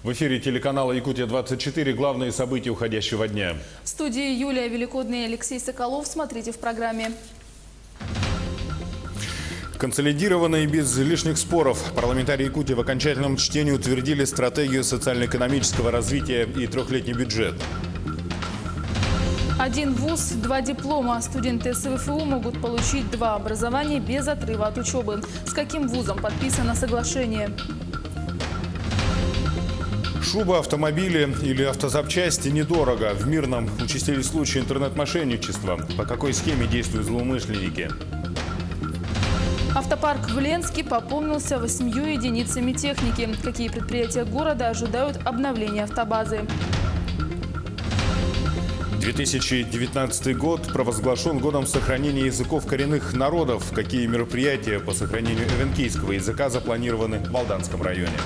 В эфире телеканала «Якутия-24» главные события уходящего дня. В студии Юлия Великодная и Алексей Соколов. Смотрите в программе. Консолидированно и без лишних споров парламентарии Якутии в окончательном чтении утвердили стратегию социально-экономического развития и трехлетний бюджет. Один вуз, 2 диплома. Студенты СВФУ могут получить 2 образования без отрыва от учебы. С каким вузом подписано соглашение? Шуба, автомобили или автозапчасти недорого. В Мирном участились случаи интернет-мошенничества. По какой схеме действуют злоумышленники? Автопарк в Ленске пополнился 8 единицами техники. Какие предприятия города ожидают обновления автобазы? 2019 год провозглашен годом сохранения языков коренных народов. Какие мероприятия по сохранению эвенкийского языка запланированы в Алданском районе?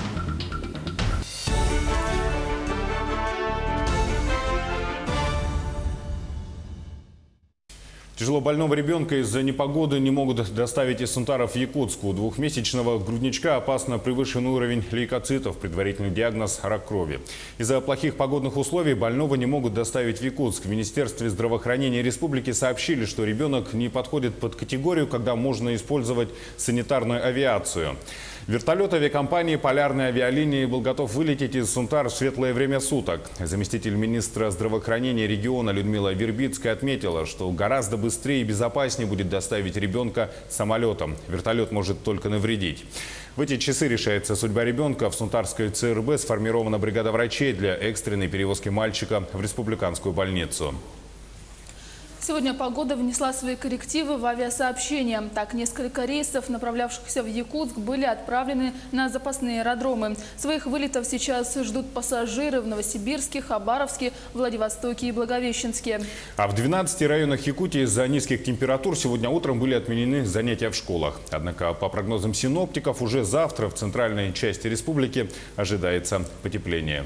Тяжело больного ребенка из-за непогоды не могут доставить из Сунтара в Якутск. У двухмесячного грудничка опасно превышен уровень лейкоцитов, предварительный диагноз – рак крови. Из-за плохих погодных условий больного не могут доставить в Якутск. В Министерстве здравоохранения республики сообщили, что ребенок не подходит под категорию, когда можно использовать санитарную авиацию. Вертолет авиакомпании «Полярные авиалинии» был готов вылететь из Сунтар в светлое время суток. Заместитель министра здравоохранения региона Людмила Вербицкая отметила, что гораздо быстрее и безопаснее будет доставить ребенка самолетом. Вертолет может только навредить. В эти часы решается судьба ребенка. В Сунтарской ЦРБ сформирована бригада врачей для экстренной перевозки мальчика в республиканскую больницу. Сегодня погода внесла свои коррективы в авиасообщение. Так, несколько рейсов, направлявшихся в Якутск, были отправлены на запасные аэродромы. Своих вылетов сейчас ждут пассажиры в Новосибирске, Хабаровске, Владивостоке и Благовещенске. А в 12 районах Якутии из-за низких температур сегодня утром были отменены занятия в школах. Однако, по прогнозам синоптиков, уже завтра в центральной части республики ожидается потепление.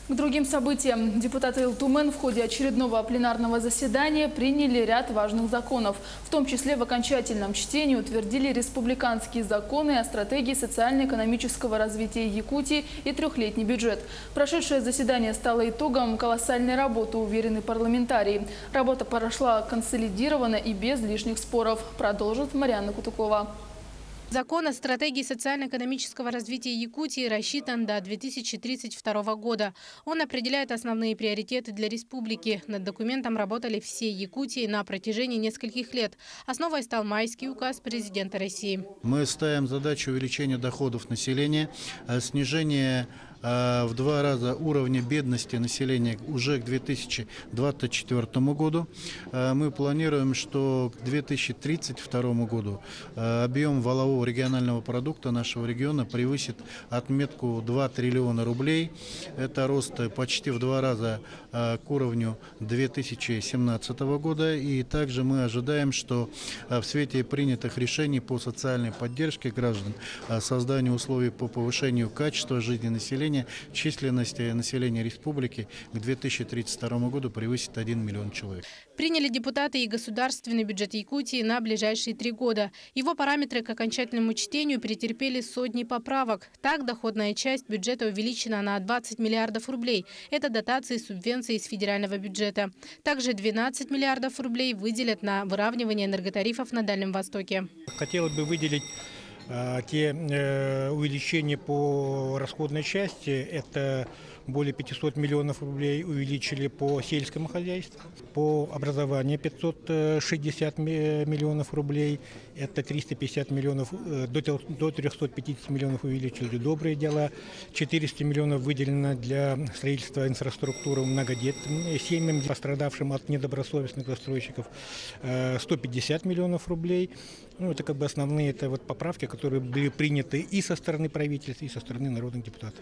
К другим событиям. Депутаты Илтумен в ходе очередного пленарного заседания приняли ряд важных законов. В том числе в окончательном чтении утвердили республиканские законы о стратегии социально-экономического развития Якутии и трехлетний бюджет. Прошедшее заседание стало итогом колоссальной работы, уверены парламентарии. Работа прошла консолидированно и без лишних споров, продолжит Марьяна Кутукова. Закон о стратегии социально-экономического развития Якутии рассчитан до 2032 года. Он определяет основные приоритеты для республики. Над документом работали все Якутии на протяжении нескольких лет. Основой стал майский указ президента России. Мы ставим задачу увеличения доходов населения, снижения в 2 раза уровня бедности населения уже к 2024 году. Мы планируем, что к 2032 году объем валового регионального продукта нашего региона превысит отметку 2 триллиона рублей. Это рост почти в 2 раза к уровню 2017 года. И также мы ожидаем, что в свете принятых решений по социальной поддержке граждан, созданию условий по повышению качества жизни населения, численность населения республики к 2032 году превысит 1 миллион человек. Приняли депутаты и государственный бюджет Якутии на ближайшие 3 года. Его параметры к окончательному чтению претерпели сотни поправок. Так, доходная часть бюджета увеличена на 20 миллиардов рублей. Это дотации и субвенции из федерального бюджета. Также 12 миллиардов рублей выделят на выравнивание энерготарифов на Дальнем Востоке. Хотелось бы выделить те увеличения по расходной части. Это более 500 миллионов рублей увеличили по сельскому хозяйству. По образованию 560 миллионов рублей. Это 350 миллионов, до 350 миллионов увеличили добрые дела. 400 миллионов выделено для строительства инфраструктуры многодетным семьям, пострадавшим от недобросовестных застройщиков. 150 миллионов рублей. Ну, это как бы основные поправки, которые были приняты и со стороны правительства, и со стороны народных депутатов.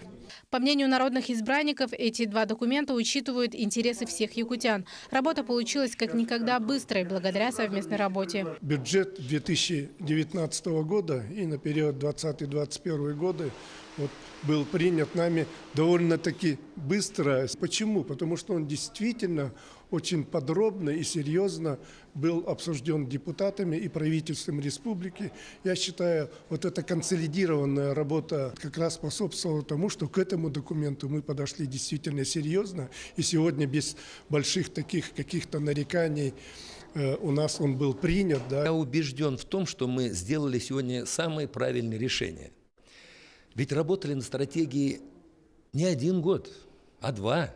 По мнению народных избранников, эти 2 документа учитывают интересы всех якутян. Работа получилась как никогда быстрой благодаря совместной работе. Бюджет 2019 года и на период 2020-2021 годы был принят нами довольно-таки быстро. Почему? Потому что он действительно очень подробно и серьезно был обсужден депутатами и правительством республики. Я считаю, вот эта консолидированная работа как раз способствовала тому, что к этому документу мы подошли действительно серьезно. И сегодня без больших таких каких-то нареканий у нас он был принят. Да. Я убежден в том, что мы сделали сегодня самые правильные решения. Ведь работали на стратегии не 1 год, а 2.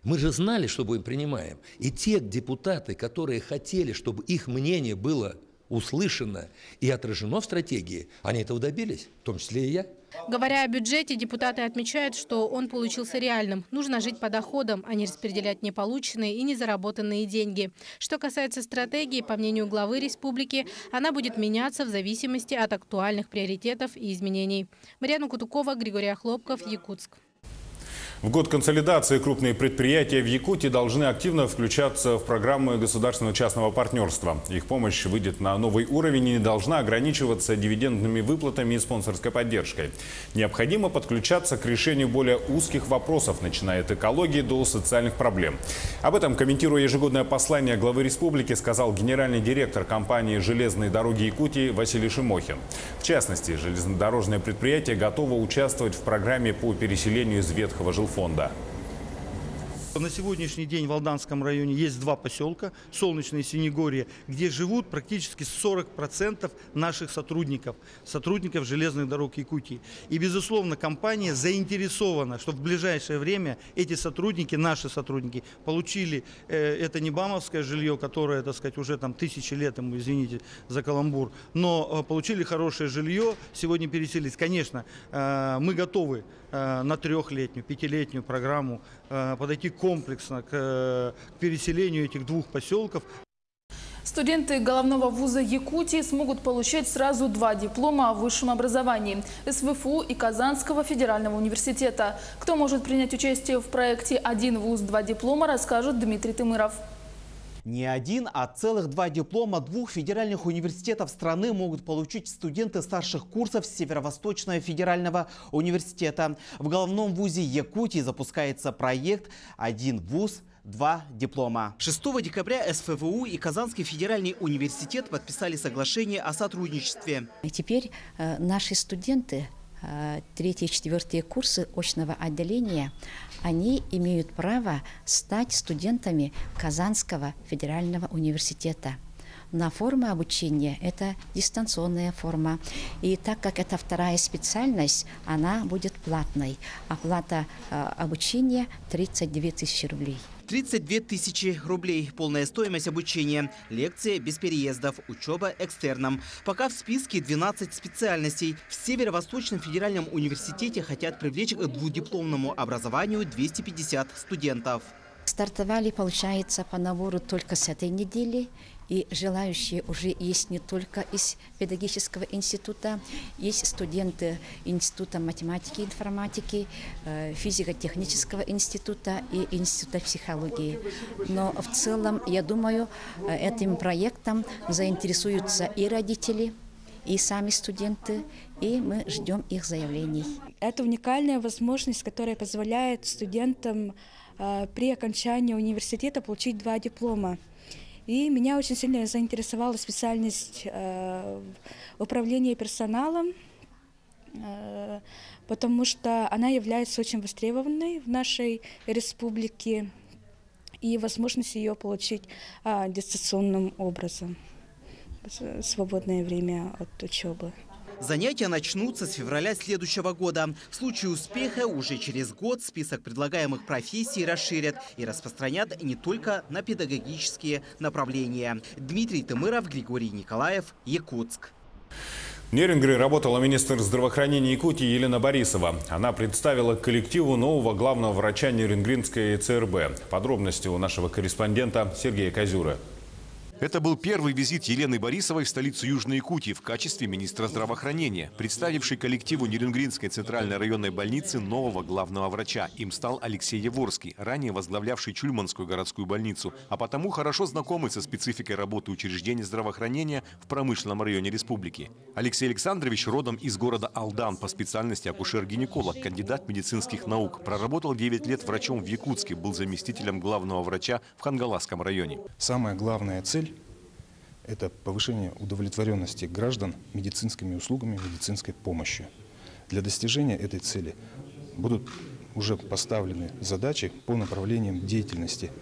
Мы же знали, что будем принимаем. И те депутаты, которые хотели, чтобы их мнение было услышано и отражено в стратегии, они этого добились, в том числе и я. Говоря о бюджете, депутаты отмечают, что он получился реальным. Нужно жить по доходам, а не распределять неполученные и незаработанные деньги. Что касается стратегии, по мнению главы республики, она будет меняться в зависимости от актуальных приоритетов и изменений. Марьяна Кутукова, Григорий Охлопков, Якутск. В год консолидации крупные предприятия в Якутии должны активно включаться в программы государственно-частного партнерства. Их помощь выйдет на новый уровень и не должна ограничиваться дивидендными выплатами и спонсорской поддержкой. Необходимо подключаться к решению более узких вопросов, начиная от экологии до социальных проблем. Об этом, комментируя ежегодное послание главы республики, сказал генеральный директор компании «Железные дороги Якутии» Василий Шимохин. В частности, железнодорожное предприятие готово участвовать в программе по переселению из ветхого жилфонда. На сегодняшний день в Алданском районе есть 2 поселка, Солнечное и Синегорье, где живут практически 40% наших сотрудников железных дорог Якутии. И, безусловно, компания заинтересована, чтобы в ближайшее время эти сотрудники, наши сотрудники, получили это не бамовское жилье, которое, так сказать, уже там 1000 лет, ему, извините за каламбур, но получили хорошее жилье, сегодня переселились. Конечно, мы готовы на 3-летнюю, 5-летнюю программу подойти комплексно к переселению этих 2 поселков. Студенты головного вуза Якутии смогут получать сразу 2 диплома о высшем образовании – СВФУ и Казанского федерального университета. Кто может принять участие в проекте «Один вуз, 2 диплома», расскажет Дмитрий Тымыров. Не 1, а целых 2 диплома 2 федеральных университетов страны могут получить студенты старших курсов Северо-Восточного федерального университета. В головном вузе Якутии запускается проект «Один вуз, 2 диплома». 6 декабря СФВУ и Казанский федеральный университет подписали соглашение о сотрудничестве. И теперь наши студенты 3-й и 4-й курсы очного отделения, они имеют право стать студентами Казанского федерального университета. На форма обучения – это дистанционная форма. И так как это 2-я специальность, она будет платной. Оплата обучения – 32 тысячи рублей. 32 тысячи рублей – полная стоимость обучения. Лекции без переездов, учеба экстерном. Пока в списке 12 специальностей. В Северо-Восточном федеральном университете хотят привлечь к 2-дипломному образованию 250 студентов. Стартовали, получается, по набору только с этой недели. И желающие уже есть не только из педагогического института, есть студенты Института математики и информатики, физико-технического института и Института психологии. Но в целом, я думаю, этим проектом заинтересуются и родители, и сами студенты, и мы ждем их заявлений. Это уникальная возможность, которая позволяет студентам при окончании университета получить 2 диплома. И меня очень сильно заинтересовала специальность управления персоналом, потому что она является очень востребованной в нашей республике, и возможность ее получить дистанционным образом, в свободное время от учебы. Занятия начнутся с февраля следующего года. В случае успеха уже через год список предлагаемых профессий расширят и распространят не только на педагогические направления. Дмитрий Тымыров, Григорий Николаев, Якутск. В Нерюнгри работала министр здравоохранения Якутии Елена Борисова. Она представила коллективу нового главного врача Нерюнгринской ЦРБ. Подробности у нашего корреспондента Сергея Козюра. Это был первый визит Елены Борисовой в столицу Южной Якутии в качестве министра здравоохранения, представившей коллективу Нерюнгринской центральной районной больницы нового главного врача. Им стал Алексей Яворский, ранее возглавлявший Чульманскую городскую больницу, а потому хорошо знакомый со спецификой работы учреждений здравоохранения в промышленном районе республики. Алексей Александрович родом из города Алдан, по специальности акушер-гинеколог, кандидат медицинских наук. Проработал 9 лет врачом в Якутске, был заместителем главного врача в Хангаласском районе. Самая главная цель – это повышение удовлетворенности граждан медицинскими услугами, медицинской помощью. Для достижения этой цели будут уже поставлены задачи по направлениям деятельности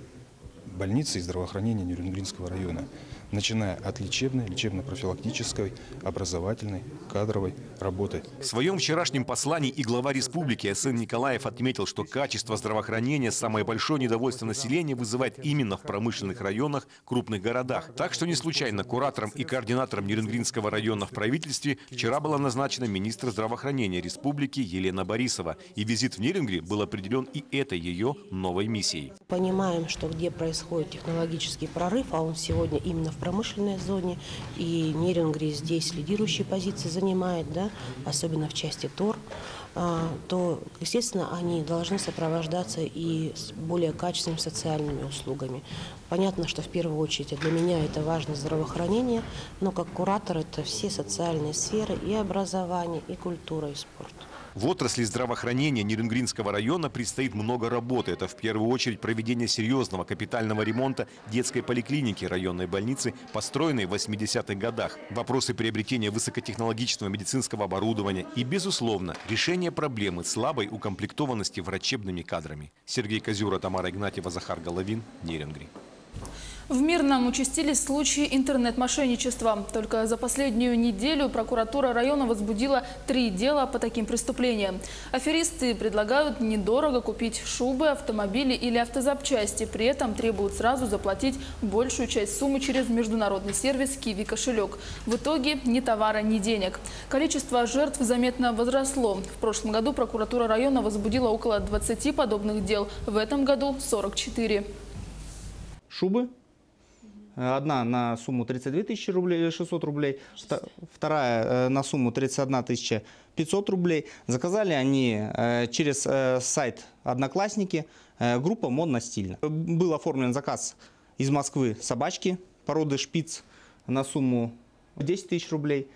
больницы и здравоохранения Нерюнгринского района, начиная от лечебной, лечебно-профилактической, образовательной, кадровой работы. В своем вчерашнем послании и глава республики Асен Николаев отметил, что качество здравоохранения самое большое недовольство населения вызывает именно в промышленных районах, крупных городах. Так что не случайно куратором и координатором Нерюнгринского района в правительстве вчера была назначена министр здравоохранения республики Елена Борисова. И визит в Нерюнгри был определен и этой ее новой миссией. Понимаем, что где происходит технологический прорыв, а он сегодня именно в промышленной зоне, и Нерюнгри здесь лидирующие позиции занимает, да, особенно в части ТОР, то, естественно, они должны сопровождаться и с более качественными социальными услугами. Понятно, что в первую очередь для меня это важно здравоохранение, но как куратор это все социальные сферы, и образование, и культура, и спорт. В отрасли здравоохранения Нерюнгринского района предстоит много работы. Это в первую очередь проведение серьезного капитального ремонта детской поликлиники районной больницы, построенной в 80-х годах. Вопросы приобретения высокотехнологичного медицинского оборудования и, безусловно, решение проблемы слабой укомплектованности врачебными кадрами. Сергей Козюра, Тамара Игнатьева, Захар Головин, Нерюнгри. В Мирном участились случаи интернет-мошенничества. Только за последнюю неделю прокуратура района возбудила 3 дела по таким преступлениям. Аферисты предлагают недорого купить шубы, автомобили или автозапчасти. При этом требуют сразу заплатить большую часть суммы через международный сервис «Киви Кошелек». В итоге ни товара, ни денег. Количество жертв заметно возросло. В прошлом году прокуратура района возбудила около 20 подобных дел. В этом году 44. Шубы. Одна на сумму 32 600 рублей, вторая на сумму 31 500 рублей. Заказали они через сайт «Одноклассники», группа «Модно-стильно». Был оформлен заказ из Москвы собачки породы шпиц на сумму 10 000 рублей.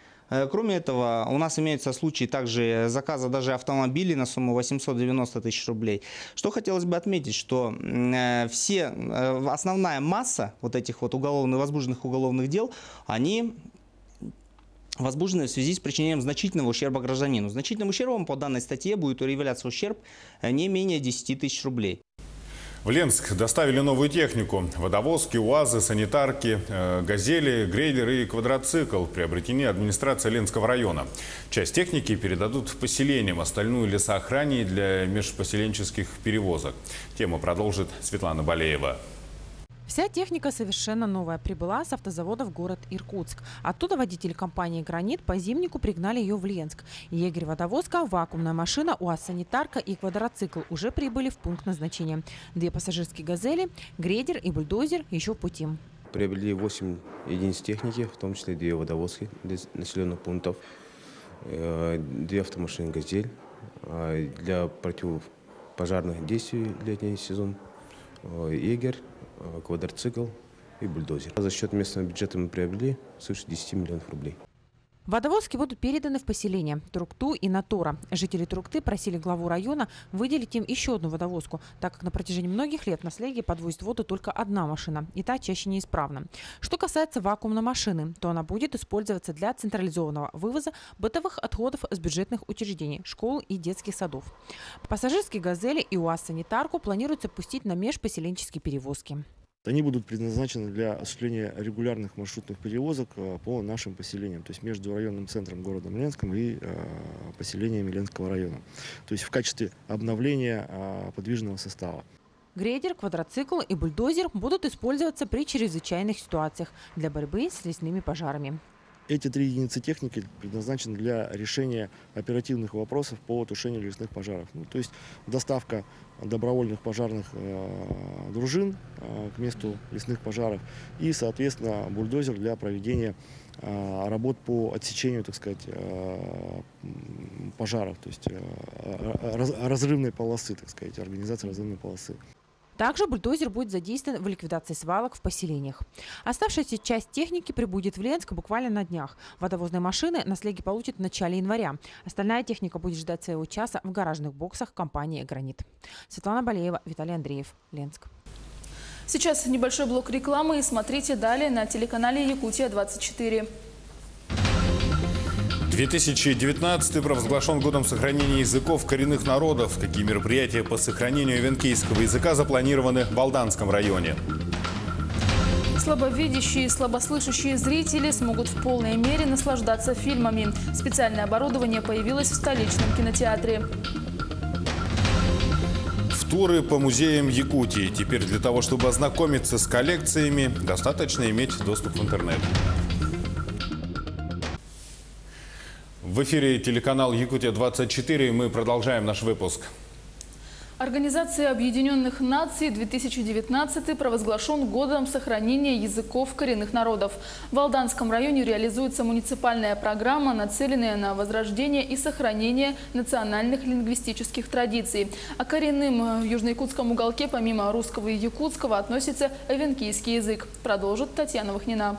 Кроме этого, у нас имеются случаи также заказа даже автомобилей на сумму 890 000 рублей. Что хотелось бы отметить, что основная масса вот этих вот возбужденных уголовных дел, они возбуждены в связи с причинением значительного ущерба гражданину. Значительным ущербом по данной статье будет являться ущерб не менее 10 000 рублей. В Ленск доставили новую технику. Водовозки, УАЗы, санитарки, газели, грейдеры и квадроцикл приобретены администрацией Ленского района. Часть техники передадут поселениям, остальную лесоохране для межпоселенческих перевозок. Тему продолжит Светлана Балеева. Вся техника совершенно новая. Прибыла с автозавода в город Иркутск. Оттуда водители компании «Гранит» по зимнику пригнали ее в Ленск. Егерь-водовозка, вакуумная машина, УАЗ-санитарка и квадроцикл уже прибыли в пункт назначения. 2 пассажирские «Газели», грейдер и бульдозер еще в пути. Приобрели 8 единиц техники, в том числе 2 водовозки для населенных пунктов, 2 автомашины «Газель» для противопожарных действий в летний сезон, егерь, квадроцикл и бульдозер. За счет местного бюджета мы приобрели свыше 10 миллионов рублей. Водовозки будут переданы в поселения Турукту и Натора. Жители Турукты просили главу района выделить им еще одну водовозку, так как на протяжении многих лет на Слеге подвозит воду только одна машина, и та чаще неисправна. Что касается вакуумной машины, то она будет использоваться для централизованного вывоза бытовых отходов с бюджетных учреждений, школ и детских садов. Пассажирские «Газели» и УАЗ-санитарку планируется пустить на межпоселенческие перевозки. Они будут предназначены для осуществления регулярных маршрутных перевозок по нашим поселениям, то есть между районным центром городом Ленском и поселениями Ленского района, то есть в качестве обновления подвижного состава. Грейдер, квадроцикл и бульдозер будут использоваться при чрезвычайных ситуациях для борьбы с лесными пожарами. Эти 3 единицы техники предназначены для решения оперативных вопросов по тушению лесных пожаров. Ну, то есть доставка добровольных пожарных дружин к месту лесных пожаров и, соответственно, бульдозер для проведения работ по отсечению, так сказать, пожаров, то есть разрывной полосы, так сказать, организация разрывной полосы. Также бульдозер будет задействован в ликвидации свалок в поселениях. Оставшаяся часть техники прибудет в Ленск буквально на днях. Водовозные машины на слеге получат в начале января. Остальная техника будет ждать своего часа в гаражных боксах компании «Гранит». Светлана Болеева, Виталий Андреев, Ленск. Сейчас небольшой блок рекламы и смотрите далее на телеканале «Якутия-24». 2019 провозглашен годом сохранения языков коренных народов. Какие мероприятия по сохранению эвенкийского языка запланированы в Алданском районе? Слабовидящие и слабослышащие зрители смогут в полной мере наслаждаться фильмами. Специальное оборудование появилось в столичном кинотеатре. Туры по музеям Якутии. Теперь для того, чтобы ознакомиться с коллекциями, достаточно иметь доступ в интернет. В эфире телеканал «Якутия-24». Мы продолжаем наш выпуск. Организация Объединенных Наций 2019 провозглашен годом сохранения языков коренных народов. В Алданском районе реализуется муниципальная программа, нацеленная на возрождение и сохранение национальных лингвистических традиций. А коренным в южно-якутском уголке помимо русского и якутского относится эвенкийский язык. Продолжит Татьяна Вахнина.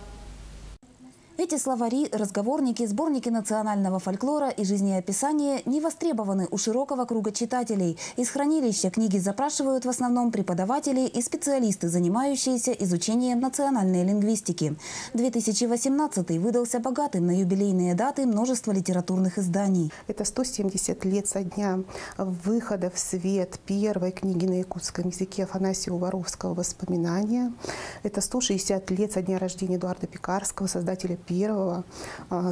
Эти словари, разговорники, сборники национального фольклора и жизнеописания не востребованы у широкого круга читателей. Из хранилища книги запрашивают в основном преподаватели и специалисты, занимающиеся изучением национальной лингвистики. 2018 выдался богатым на юбилейные даты множества литературных изданий. Это 170 лет со дня выхода в свет первой книги на якутском языке Афанасия Уваровского «Воспоминания». Это 160 лет со дня рождения Эдуарда Пекарского, создателя первого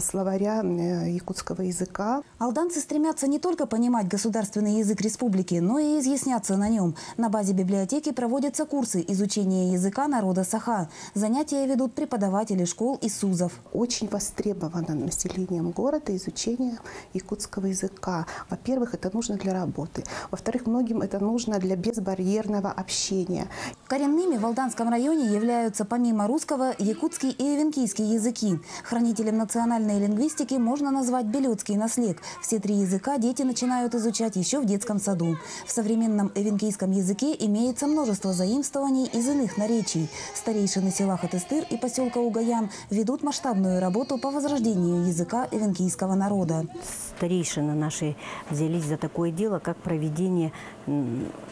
словаря якутского языка. Алданцы стремятся не только понимать государственный язык республики, но и изъясняться на нем. На базе библиотеки проводятся курсы изучения языка народа Саха. Занятия ведут преподаватели школ и СУЗов. Очень востребовано населением города изучение якутского языка. Во-первых, это нужно для работы. Во-вторых, многим это нужно для безбарьерного общения. Коренными в Алданском районе являются помимо русского якутский и эвенкийский языки. Хранителем национальной лингвистики можно назвать белецкий наслег. Все 3 языка дети начинают изучать еще в детском саду. В современном эвенкийском языке имеется множество заимствований из иных наречий. Старейшины села Хатыстыр и поселка Угаян ведут масштабную работу по возрождению языка эвенкийского народа. Старейшины наши взялись за такое дело, как проведение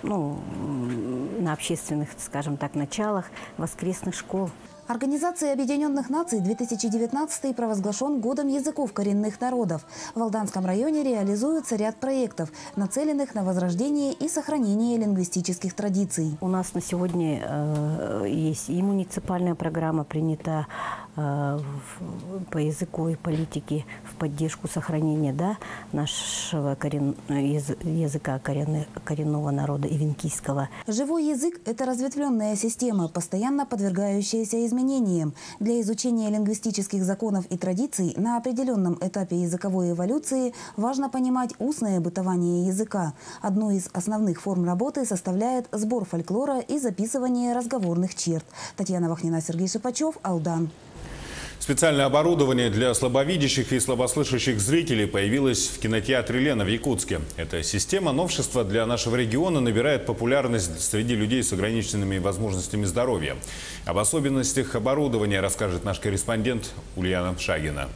на общественных, скажем так, началах воскресных школ. Организацией Объединенных Наций 2019 провозглашен годом языков коренных народов. В Алданском районе реализуется ряд проектов, нацеленных на возрождение и сохранение лингвистических традиций. У нас на сегодня есть и муниципальная программа принята по языку и политике в поддержку сохранения нашего языка коренного народа эвенкийского. Живой язык – это разветвленная система, постоянно подвергающаяся изменениям. Для изучения лингвистических законов и традиций на определенном этапе языковой эволюции важно понимать устное бытование языка. Одну из основных форм работы составляет сбор фольклора и записывание разговорных черт. Татьяна Вахнина, Сергей Шипачев, Алдан. Специальное оборудование для слабовидящих и слабослышащих зрителей появилось в кинотеатре «Лена» в Якутске. Эта система новшества для нашего региона набирает популярность среди людей с ограниченными возможностями здоровья. Об особенностях оборудования расскажет наш корреспондент Ульяна Шагина.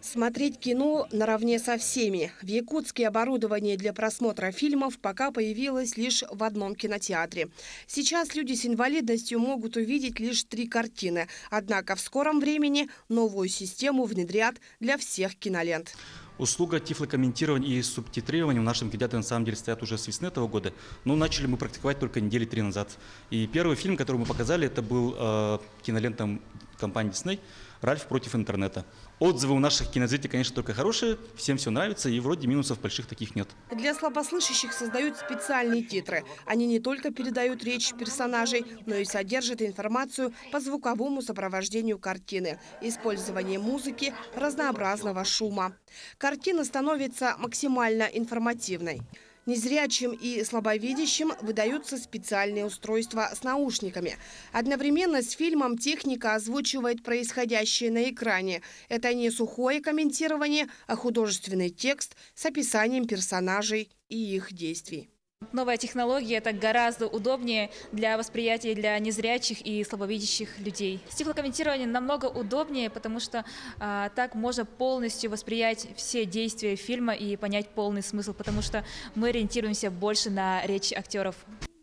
Смотреть кино наравне со всеми. В Якутске оборудование для просмотра фильмов пока появилось лишь в одном кинотеатре. Сейчас люди с инвалидностью могут увидеть лишь 3 картины. Однако в скором времени новую систему внедрят для всех кинолент. Услуга тифлокомментирования и субтитрирования в нашем кинотеатре на самом деле стоят уже с весны этого года, но начали мы практиковать только недели 3 назад. И первый фильм, который мы показали, это был кинолента компании Disney «Ральф против интернета». Отзывы у наших кинозрителей, конечно, только хорошие, всем все нравится, и вроде минусов больших таких нет. Для слабослышащих создают специальные титры. Они не только передают речь персонажей, но и содержат информацию по звуковому сопровождению картины, использование музыки, разнообразного шума. Картина становится максимально информативной. Незрячим и слабовидящим выдаются специальные устройства с наушниками. Одновременно с фильмом техника озвучивает происходящее на экране. Это не сухое комментирование, а художественный текст с описанием персонажей и их действий. Новая технология – это гораздо удобнее для восприятия для незрячих и слабовидящих людей. С тифлокомментированием намного удобнее, потому что так можно полностью восприять все действия фильма и понять полный смысл, потому что мы ориентируемся больше на речь актеров.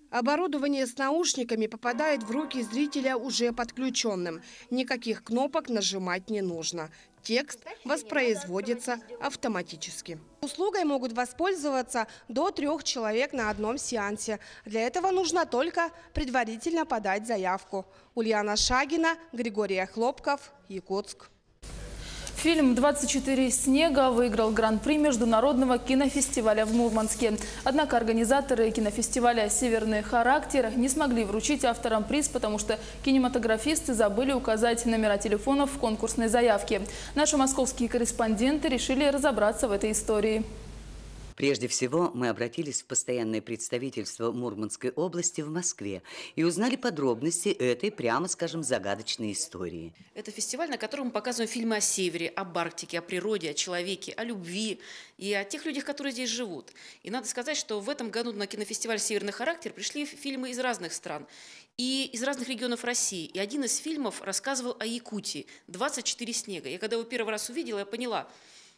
Оборудование с наушниками попадает в руки зрителя уже подключенным. Никаких кнопок нажимать не нужно. Текст воспроизводится автоматически. Услугой могут воспользоваться до 3 человек на одном сеансе. Для этого нужно только предварительно подать заявку. Ульяна Шагина, Григорий Хлопков, Якутск. Фильм «24 снега» выиграл гран-при международного кинофестиваля в Мурманске. Однако организаторы кинофестиваля «Северный характер» не смогли вручить авторам приз, потому что кинематографисты забыли указать номера телефонов в конкурсной заявке. Наши московские корреспонденты решили разобраться в этой истории. Прежде всего, мы обратились в постоянное представительство Мурманской области в Москве и узнали подробности этой, прямо скажем, загадочной истории. Это фестиваль, на котором мы показываем фильмы о севере, об Арктике, о природе, о человеке, о любви и о тех людях, которые здесь живут. И надо сказать, что в этом году на кинофестиваль «Северный характер» пришли фильмы из разных стран и из разных регионов России. И один из фильмов рассказывал о Якутии «24 снега». Я когда его первый раз увидела, я поняла –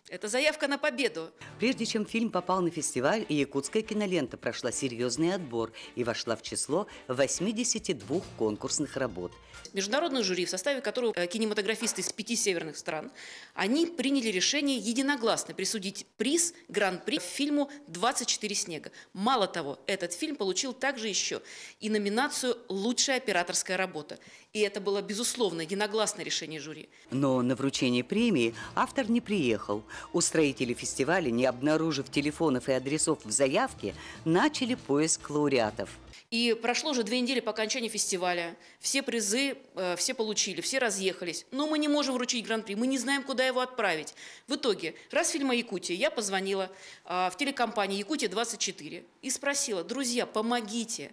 это заявка на победу. Прежде чем фильм попал на фестиваль, якутская кинолента прошла серьезный отбор и вошла в число 82 конкурсных работ. Международное жюри, в составе которого кинематографисты из 5 северных стран, они приняли решение единогласно присудить приз, гран-при фильму «24 снега». Мало того, этот фильм получил также еще и номинацию «Лучшая операторская работа». И это было, безусловно, единогласное решение жюри. Но на вручение премии автор не приехал. Устроители фестиваля, не обнаружив телефонов и адресов в заявке, начали поиск лауреатов. И прошло уже 2 недели по окончании фестиваля. Все призы все получили, все разъехались. Но мы не можем вручить гран-при, мы не знаем, куда его отправить. В итоге, раз фильм о Якутии, я позвонила в телекомпанию «Якутия-24» и спросила: друзья, помогите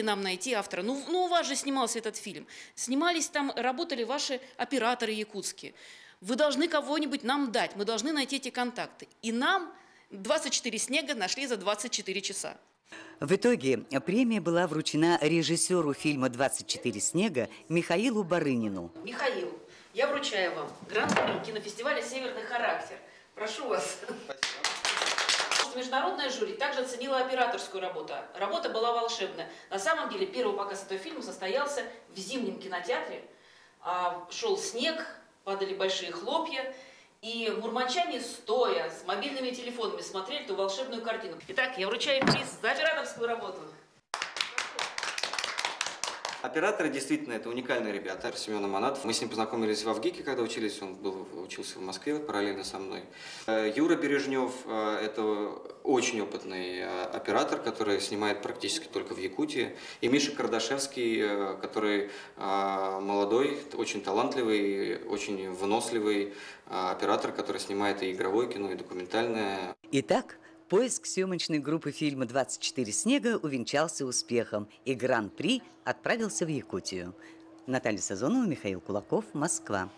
нам найти автора. Ну, у вас же снимался этот фильм. Снимались там, работали ваши операторы якутские. Вы должны кого-нибудь нам дать, мы должны найти эти контакты. И нам 24 снега нашли за 24 часа. В итоге премия была вручена режиссеру фильма «24 снега» Михаилу Барынину. Михаил, я вручаю вам гран-при кинофестиваля «Северный характер». Прошу вас. Спасибо. Международное жюри также оценило операторскую работу. Работа была волшебная. На самом деле, первый показ этого фильма состоялся в зимнем кинотеатре. Шел снег, падали большие хлопья. И мурманчане, стоя с мобильными телефонами, смотрели эту волшебную картину. Итак, я вручаю приз за операторскую работу. Операторы действительно это уникальные ребята. Семен Аманатов. Мы с ним познакомились в Авгике, когда учились. Он учился в Москве параллельно со мной. Юра Бережнев – это очень опытный оператор, который снимает практически только в Якутии. И Миша Кардашевский, который молодой, очень талантливый, очень выносливый оператор, который снимает и игровое кино, и документальное. Итак, поиск съемочной группы фильма «24 снега» увенчался успехом, и гран-при отправился в Якутию. Наталья Сазонова, Михаил Кулаков, Москва.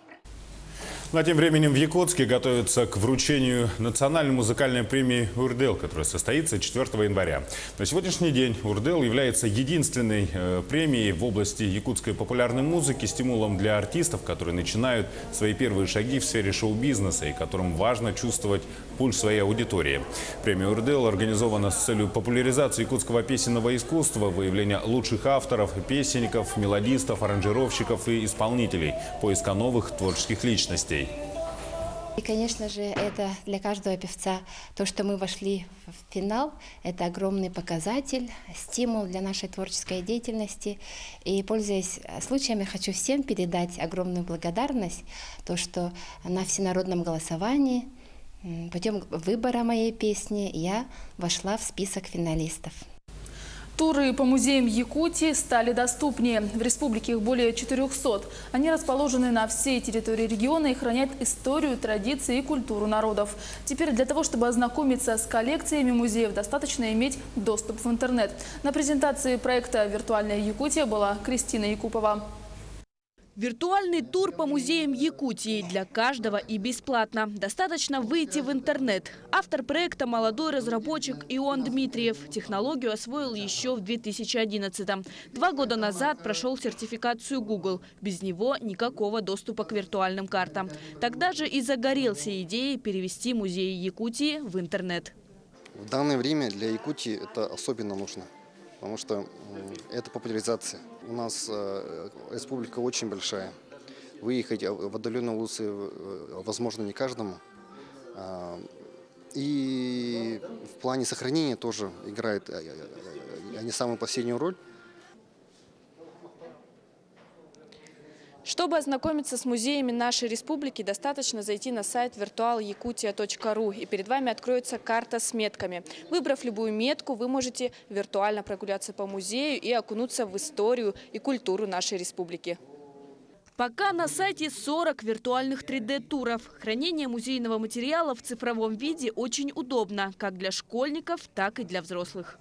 А тем временем в Якутске готовятся к вручению национальной музыкальной премии «Урдел», которая состоится 4 января. На сегодняшний день «Урдел» является единственной премией в области якутской популярной музыки, стимулом для артистов, которые начинают свои первые шаги в сфере шоу-бизнеса и которым важно чувствовать пульс своей аудитории. Премия «Урдел» организована с целью популяризации якутского песенного искусства, выявления лучших авторов, песенников, мелодистов, аранжировщиков и исполнителей, поиска новых творческих личностей. И, конечно же, это для каждого певца, то, что мы вошли в финал, это огромный показатель, стимул для нашей творческой деятельности. И, пользуясь случаем, я хочу всем передать огромную благодарность, то, что на всенародном голосовании, путем выбора моей песни, я вошла в список финалистов. Туры по музеям Якутии стали доступнее. В республике их более 400. Они расположены на всей территории региона и хранят историю, традиции и культуру народов. Теперь для того, чтобы ознакомиться с коллекциями музеев, достаточно иметь доступ в интернет. На презентации проекта «Виртуальная Якутия» была Кристина Якупова. Виртуальный тур по музеям Якутии для каждого и бесплатно. Достаточно выйти в интернет. Автор проекта – молодой разработчик Иоанн Дмитриев. Технологию освоил еще в 2011-м. 2 года назад прошел сертификацию Google. Без него никакого доступа к виртуальным картам. Тогда же и загорелся идеей перевести музеи Якутии в интернет. В данное время для Якутии это особенно нужно, потому что это популяризация. У нас республика очень большая. Выехать в отдаленные улицы возможно не каждому. И в плане сохранения тоже играет не самую последнюю роль. Чтобы ознакомиться с музеями нашей республики, достаточно зайти на сайт virtualyakutia.ru, и перед вами откроется карта с метками. Выбрав любую метку, вы можете виртуально прогуляться по музею и окунуться в историю и культуру нашей республики. Пока на сайте 40 виртуальных 3D-туров. Хранение музейного материала в цифровом виде очень удобно, как для школьников, так и для взрослых.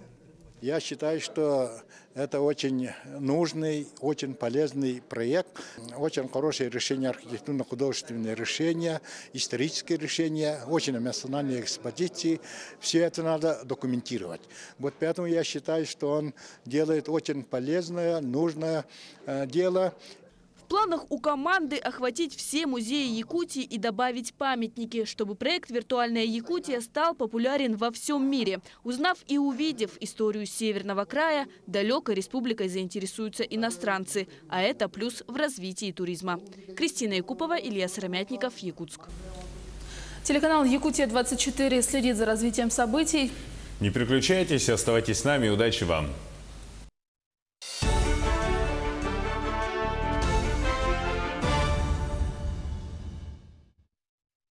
Я считаю, что это очень нужный, очень полезный проект. Очень хорошее решение, архитектурно-художественное решение, историческое решение, очень эмоциональные экспозиции. Все это надо документировать. Вот поэтому я считаю, что он делает очень полезное, нужное дело. В планах у команды охватить все музеи Якутии и добавить памятники, чтобы проект «Виртуальная Якутия» стал популярен во всем мире. Узнав и увидев историю Северного края, далекой республикой заинтересуются иностранцы. А это плюс в развитии туризма. Кристина Якупова, Илья Сыромятников, Якутск. Телеканал «Якутия-24» следит за развитием событий. Не переключайтесь, оставайтесь с нами. Удачи вам!